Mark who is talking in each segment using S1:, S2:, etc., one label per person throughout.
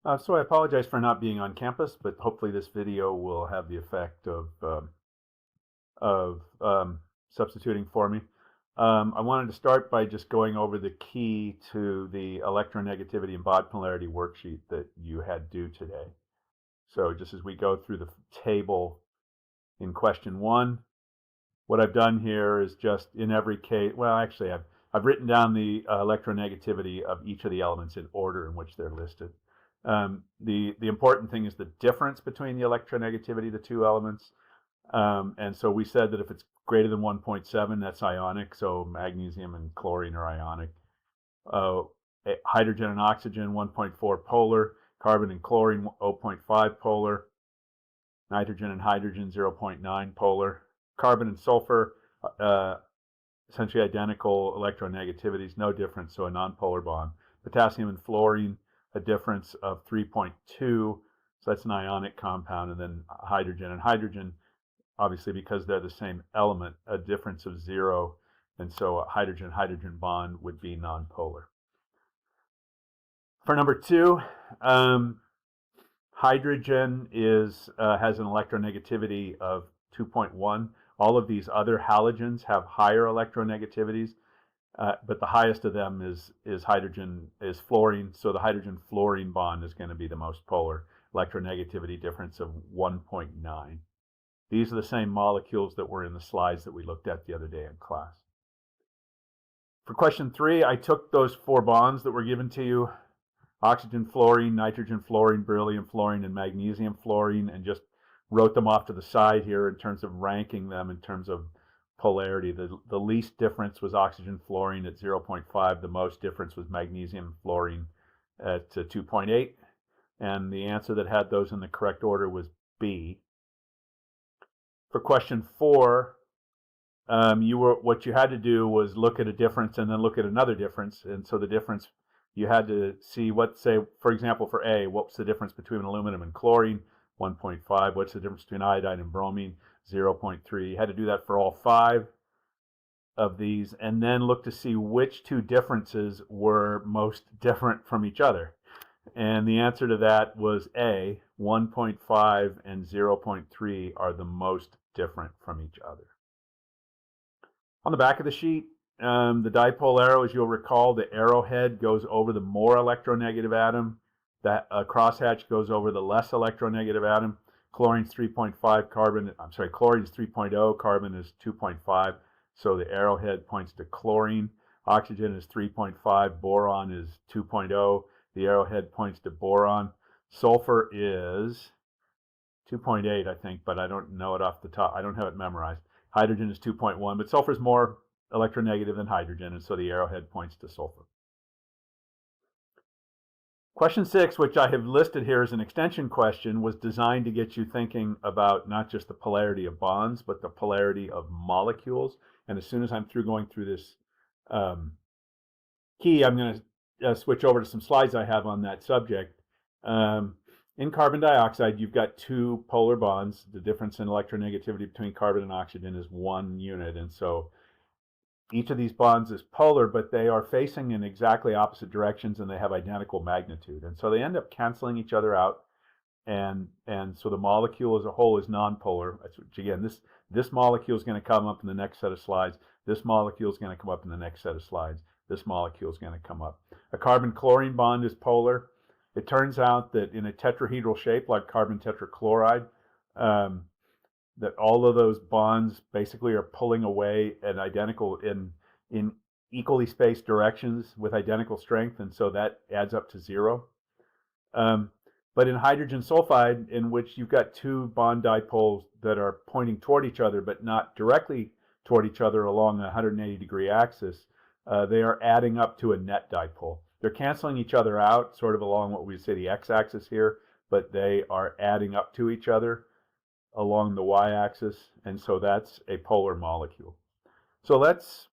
S1: So I apologize for not being on campus, but hopefully this video will have the effect of substituting for me. I wanted to start by just going over the key to the electronegativity and bond polarity worksheet that you had due today. So just as we go through the table in question one, what I've done here is just in every case, well, actually, I've written down the electronegativity of each of the elements in order in which they're listed. The important thing is the difference between the electronegativity of the two elements. And so we said that if it's greater than 1.7, that's ionic. So magnesium and chlorine are ionic. Hydrogen and oxygen, 1.4 polar. Carbon and chlorine, 0.5 polar. Nitrogen and hydrogen, 0.9 polar. Carbon and sulfur, essentially identical electronegativities, no difference, so a nonpolar bond. Potassium and fluorine, a difference of 3.2, so that's an ionic compound. And then hydrogen and hydrogen, obviously because they're the same element, a difference of 0, and so a hydrogen-hydrogen bond would be nonpolar. For number 2, hydrogen has an electronegativity of 2.1. All of these other halogens have higher electronegativities, but the highest of them is fluorine. So the hydrogen-fluorine bond is going to be the most polar, electronegativity difference of 1.9. These are the same molecules that were in the slides that we looked at the other day in class. For question 3, I took those 4 bonds that were given to you, oxygen fluorine, nitrogen fluorine, beryllium fluorine, and magnesium fluorine, and just wrote them off to the side here in terms of ranking them in terms of polarity. The least difference was oxygen fluorine at 0.5. The most difference was magnesium fluorine at 2.8. And the answer that had those in the correct order was B. For question 4, what you had to do was look at a difference and then look at another difference. And so the difference, you had to see what, say, for example, for A, what's the difference between aluminum and chlorine? 1.5. What's the difference between iodine and bromine? 0.3. You had to do that for all 5 of these, and then look to see which 2 differences were most different from each other. And the answer to that was A, 1.5 and 0.3 are the most different from each other. On the back of the sheet, the dipole arrow, as you'll recall, the arrowhead goes over the more electronegative atom. That crosshatch goes over the less electronegative atom. Chlorine's 3.5, chlorine's 3.0, carbon is 2.5. So the arrowhead points to chlorine. Oxygen is 3.5, boron is 2.0. The arrowhead points to boron. Sulfur is 2.8, I think, but I don't know it off the top. I don't have it memorized. Hydrogen is 2.1, but sulfur is more electronegative than hydrogen, and so the arrowhead points to sulfur. Question 6, which I have listed here as an extension question, was designed to get you thinking about not just the polarity of bonds, but the polarity of molecules. And as soon as I'm through going through this key, I'm going to switch over to some slides I have on that subject. In carbon dioxide, you've got 2 polar bonds. The difference in electronegativity between carbon and oxygen is 1 unit. And so each of these bonds is polar, but they are facing in exactly opposite directions, and they have identical magnitude. And so they end up canceling each other out. And so the molecule as a whole is nonpolar. Which, again, this molecule is going to come up in the next set of slides. This molecule is going to come up in the next set of slides. This molecule is going to come up. A carbon-chlorine bond is polar. It turns out that in a tetrahedral shape, like carbon tetrachloride, that all of those bonds basically are pulling away at identical in equally spaced directions with identical strength, and so that adds up to 0. But in hydrogen sulfide, in which you've got 2 bond dipoles that are pointing toward each other but not directly toward each other along a 180-degree axis, they are adding up to a net dipole. They're canceling each other out, sort of along what we say the x-axis here, but they are adding up to each other along the y-axis, and so that's a polar molecule. So let's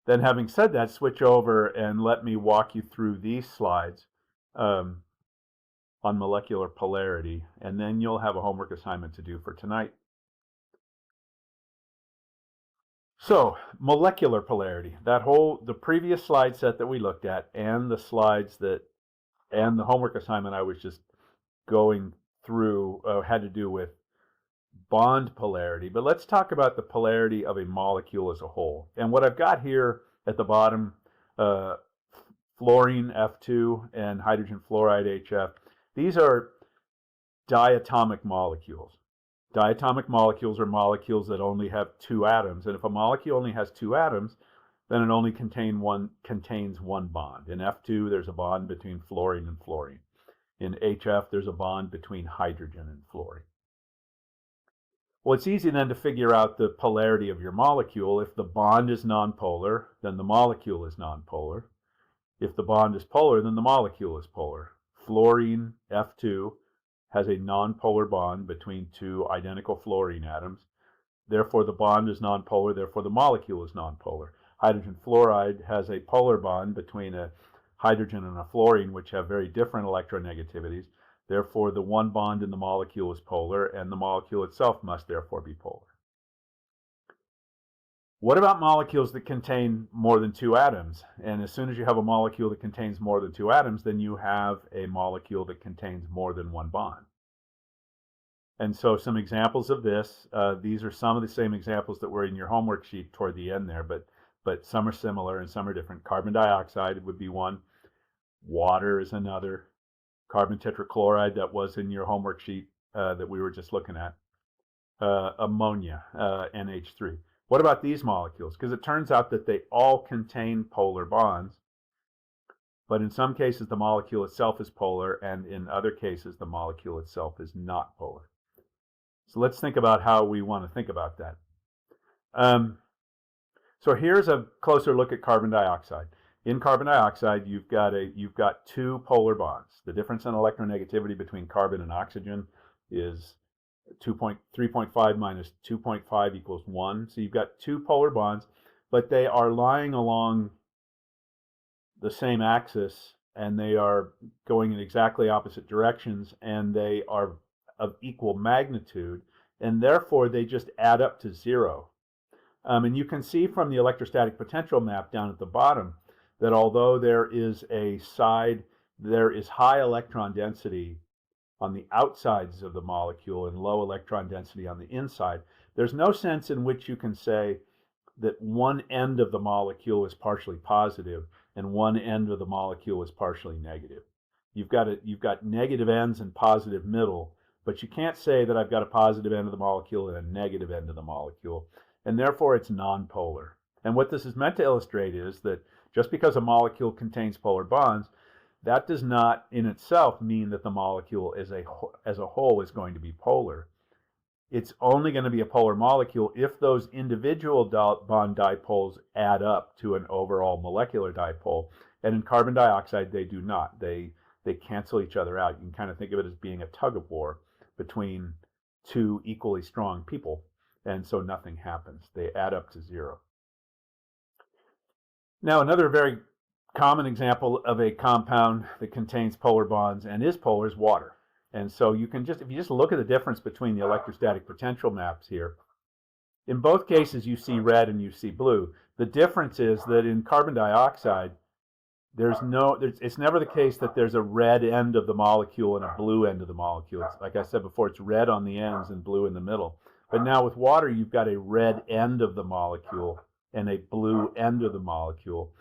S1: then, having said that, switch over and let me walk you through these slides on molecular polarity, and then you'll have a homework assignment to do for tonight. So, molecular polarity, the previous slide set that we looked at and the slides that and the homework assignment I was just going through had to do with bond polarity. But let's talk about the polarity of a molecule as a whole. And what I've got here at the bottom, uh, fluorine F2 and hydrogen fluoride HF, these are diatomic molecules. Diatomic molecules are molecules that only have two atoms. And if a molecule only has two atoms, then it only contains one bond. In F2, there's a bond between fluorine and fluorine. In HF, there's a bond between hydrogen and fluorine. Well, it's easy then to figure out the polarity of your molecule. If the bond is nonpolar, then the molecule is nonpolar. If the bond is polar, then the molecule is polar. Fluorine, F2, has a nonpolar bond between two identical fluorine atoms. Therefore, the bond is nonpolar, therefore the molecule is nonpolar. Hydrogen fluoride has a polar bond between a hydrogen and a fluorine, which have very different electronegativities. Therefore, the one bond in the molecule is polar, and the molecule itself must therefore be polar. What about molecules that contain more than two atoms? And as soon as you have a molecule that contains more than two atoms, then you have a molecule that contains more than one bond. And so some examples of this, these are some of the same examples that were in your homework sheet toward the end there, but some are similar and some are different. Carbon dioxide would be one. Water is another. Carbon tetrachloride, that was in your homework sheet that we were just looking at. Ammonia, NH3. What about these molecules? Because it turns out that they all contain polar bonds, but in some cases the molecule itself is polar, and in other cases the molecule itself is not polar. So let's think about how we want to think about that. So here's a closer look at carbon dioxide. In carbon dioxide, you've got two polar bonds. The difference in electronegativity between carbon and oxygen is 3.5 minus 2.5 equals 1. So you've got two polar bonds, but they are lying along the same axis, and they are going in exactly opposite directions, and they are of equal magnitude, and therefore they just add up to 0. And you can see from the electrostatic potential map down at the bottom that although there is high electron density on the outsides of the molecule and low electron density on the inside, there's no sense in which you can say that one end of the molecule is partially positive and one end of the molecule is partially negative. You've got negative ends and positive middle, but you can't say that I've got a positive end of the molecule and a negative end of the molecule, and therefore it's nonpolar. And what this is meant to illustrate is that just because a molecule contains polar bonds, that does not in itself mean that the molecule as a whole is going to be polar. It's only going to be a polar molecule if those individual bond dipoles add up to an overall molecular dipole. And in carbon dioxide, they do not. They cancel each other out. You can kind of think of it as being a tug of war between two equally strong people. And so nothing happens. They add up to 0. Now, another very common example of a compound that contains polar bonds and is polar is water. And so you can if you just look at the difference between the electrostatic potential maps here, in both cases you see red and you see blue. The difference is that in carbon dioxide, it's never the case that there's a red end of the molecule and a blue end of the molecule. Like I said before, it's red on the ends and blue in the middle. But now with water, you've got a red end of the molecule and a blue end of the molecule.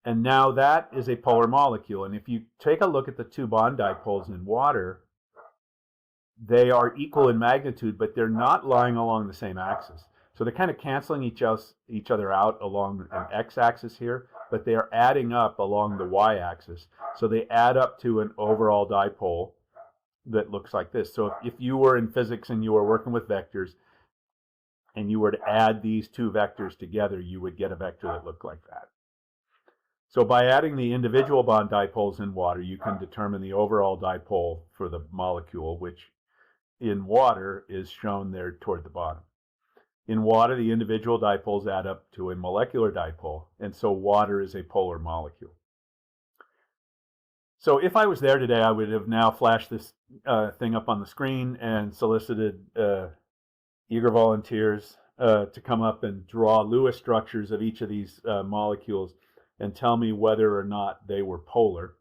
S1: And now that is a polar molecule. And if you take a look at the two bond dipoles in water, they are equal in magnitude, but they're not lying along the same axis. So they're kind of canceling each other out along an x-axis here, but they are adding up along the y-axis. So they add up to an overall dipole that looks like this. So if you were in physics and you were working with vectors, and you were to add these two vectors together, you would get a vector that looked like that. So by adding the individual bond dipoles in water, you can determine the overall dipole for the molecule, which in water is shown there toward the bottom. In water, the individual dipoles add up to a molecular dipole, and so water is a polar molecule. So if I was there today, I would have now flashed this thing up on the screen and solicited eager volunteers to come up and draw Lewis structures of each of these molecules and tell me whether or not they were polar.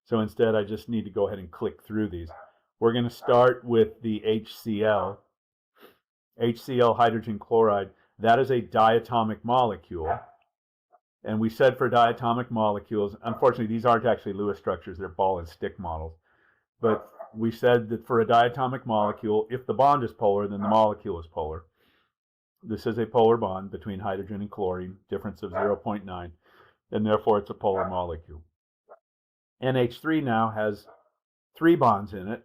S1: So instead, I just need to go ahead and click through these. We're going to start with the HCl. HCl, hydrogen chloride, that is a diatomic molecule. And we said for diatomic molecules, unfortunately, these aren't actually Lewis structures, they're ball and stick models. But we said that for a diatomic molecule, if the bond is polar, then the molecule is polar. This is a polar bond between hydrogen and chlorine, difference of 0.9, and therefore it's a polar molecule. NH3 now has 3 bonds in it.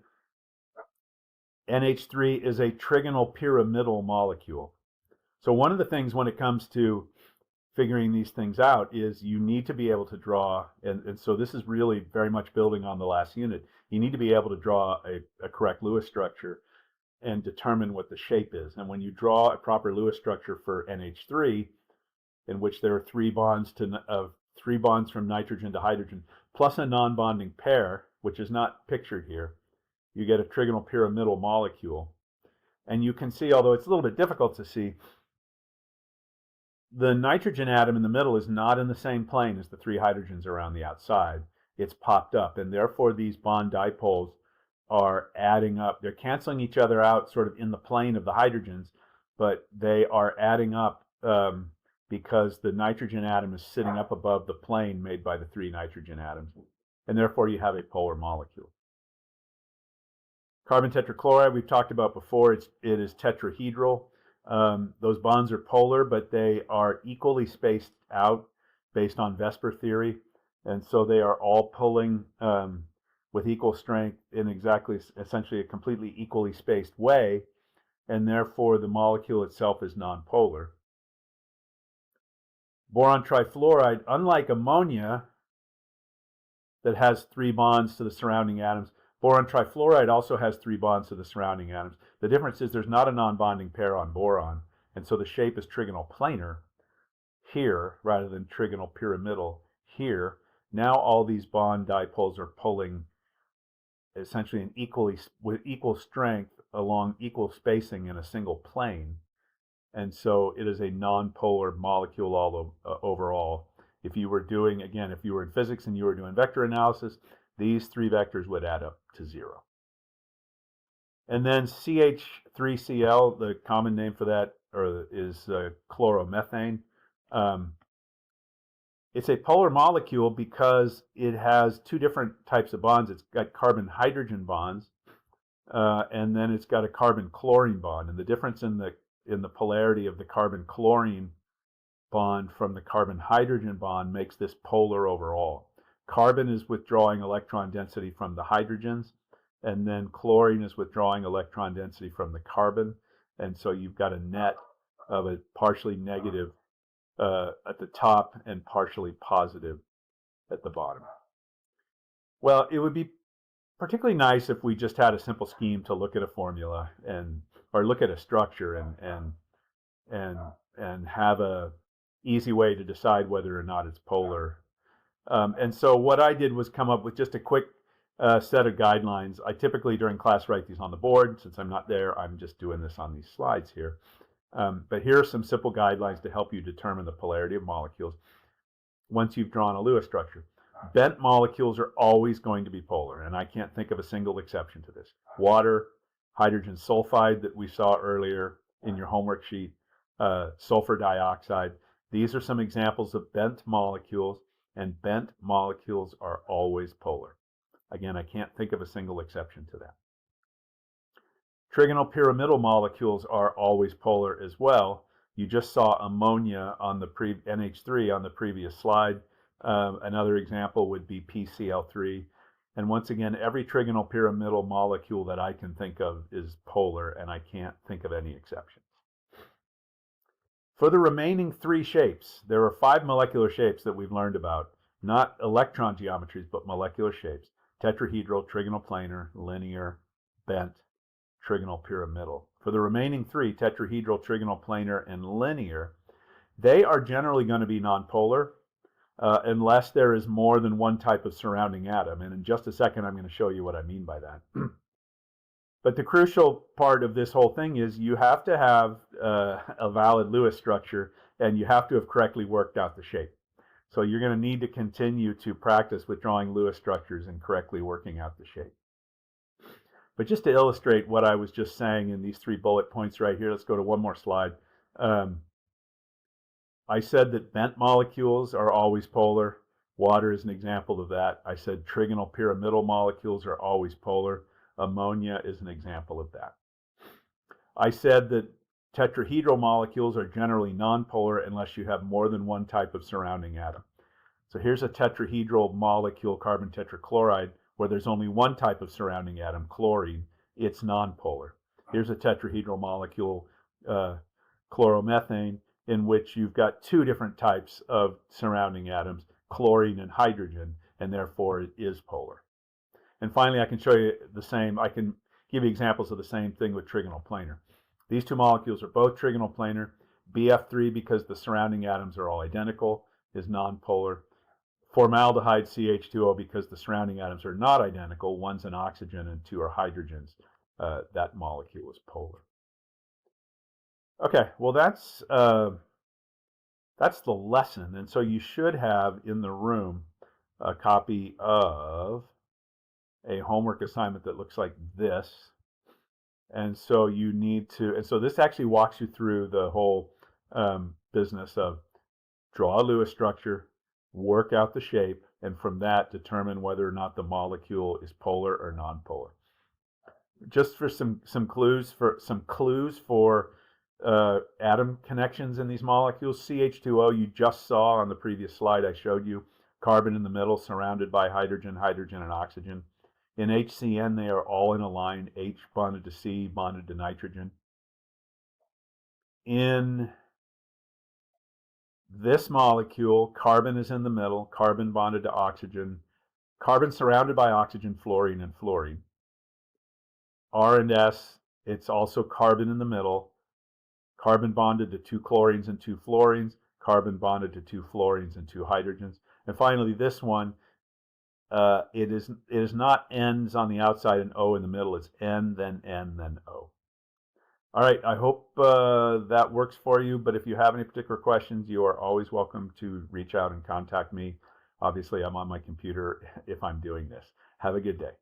S1: NH3 is a trigonal pyramidal molecule. So one of the things when it comes to figuring these things out is you need to be able to draw, and so this is really very much building on the last unit, you need to be able to draw a correct Lewis structure and determine what the shape is. And when you draw a proper Lewis structure for NH3, in which there are 3 bonds from nitrogen to hydrogen, plus a non-bonding pair, which is not pictured here, you get a trigonal pyramidal molecule. And you can see, although it's a little bit difficult to see, the nitrogen atom in the middle is not in the same plane as the 3 hydrogens around the outside. It's popped up, and therefore these bond dipoles are adding up. They're canceling each other out sort of in the plane of the hydrogens, but they are adding up because the nitrogen atom is sitting up above the plane made by the 3 nitrogen atoms, and therefore you have a polar molecule. Carbon tetrachloride we've talked about before. It is tetrahedral. Those bonds are polar, but they are equally spaced out based on Vesper theory, and so they are all pulling with equal strength in essentially a completely equally spaced way, and therefore the molecule itself is nonpolar. Boron trifluoride, unlike ammonia that has 3 bonds to the surrounding atoms, boron trifluoride also has 3 bonds to the surrounding atoms. The difference is there's not a non-bonding pair on boron, and so the shape is trigonal planar here rather than trigonal pyramidal here. Now all these bond dipoles are pulling essentially with equal strength along equal spacing in a single plane, and so it is a non-polar molecule overall. If you were in physics and you were doing vector analysis, these 3 vectors would add up to 0. And then CH3Cl, the common name for that is chloromethane. It's a polar molecule because it has 2 different types of bonds. It's got carbon-hydrogen bonds, and then it's got a carbon-chlorine bond. And the difference in the polarity of the carbon-chlorine bond from the carbon-hydrogen bond makes this polar overall. Carbon is withdrawing electron density from the hydrogens, and then chlorine is withdrawing electron density from the carbon, and so you've got a net of a partially negative at the top and partially positive at the bottom. Well, it would be particularly nice if we just had a simple scheme to look at a formula or look at a structure and have a easy way to decide whether or not it's polar. And so what I did was come up with just a quick set of guidelines. I typically during class write these on the board. Since I'm not there, I'm just doing this on these slides here. But here are some simple guidelines to help you determine the polarity of molecules once you've drawn a Lewis structure. Bent molecules are always going to be polar, and I can't think of a single exception to this. Water, hydrogen sulfide that we saw earlier in your homework sheet, sulfur dioxide. These are some examples of bent molecules, and bent molecules are always polar. Again, I can't think of a single exception to that. Trigonal pyramidal molecules are always polar as well. You just saw ammonia on the NH3 on the previous slide. Another example would be PCl3. And once again, every trigonal pyramidal molecule that I can think of is polar, and I can't think of any exceptions. For the remaining 3 shapes, there are 5 molecular shapes that we've learned about, not electron geometries, but molecular shapes: tetrahedral, trigonal planar, linear, bent, trigonal pyramidal. For the remaining 3, tetrahedral, trigonal planar, and linear, they are generally going to be nonpolar unless there is more than one type of surrounding atom. And in just a second, I'm going to show you what I mean by that. But the crucial part of this whole thing is you have to have a valid Lewis structure, and you have to have correctly worked out the shape. So you're going to need to continue to practice with drawing Lewis structures and correctly working out the shape. But just to illustrate what I was just saying in these 3 bullet points right here, let's go to one more slide. I said that bent molecules are always polar. Water is an example of that. I said trigonal pyramidal molecules are always polar. Ammonia is an example of that. I said that tetrahedral molecules are generally nonpolar unless you have more than one type of surrounding atom. So here's a tetrahedral molecule, carbon tetrachloride, where there's only one type of surrounding atom, chlorine. It's nonpolar. Here's a tetrahedral molecule, chloromethane, in which you've got 2 different types of surrounding atoms, chlorine and hydrogen, and therefore it is polar. And finally, I can show you the same. I can give you examples of the same thing with trigonal planar. These 2 molecules are both trigonal planar. BF3, because the surrounding atoms are all identical, is nonpolar. Formaldehyde CH2O, because the surrounding atoms are not identical, one's an oxygen and 2 are hydrogens. That molecule is polar. Okay, well that's the lesson, and so you should have in the room a copy of a homework assignment that looks like this. And so you need to, and so this actually walks you through the whole business of draw a Lewis structure, work out the shape, and from that determine whether or not the molecule is polar or nonpolar. Just for some clues for atom connections in these molecules, CH2O you just saw on the previous slide I showed you, carbon in the middle surrounded by hydrogen, and oxygen. In HCN they are all in a line, H bonded to C, bonded to nitrogen. In this molecule, carbon is in the middle, carbon bonded to oxygen, carbon surrounded by oxygen, fluorine, and fluorine. R and S, it's also carbon in the middle, carbon bonded to 2 chlorines and 2 fluorines, carbon bonded to 2 fluorines and 2 hydrogens. And finally, this one, it is not N's on the outside and O in the middle. It's N, then O. All right, I hope that works for you, but if you have any particular questions, you are always welcome to reach out and contact me. Obviously, I'm on my computer if I'm doing this. Have a good day.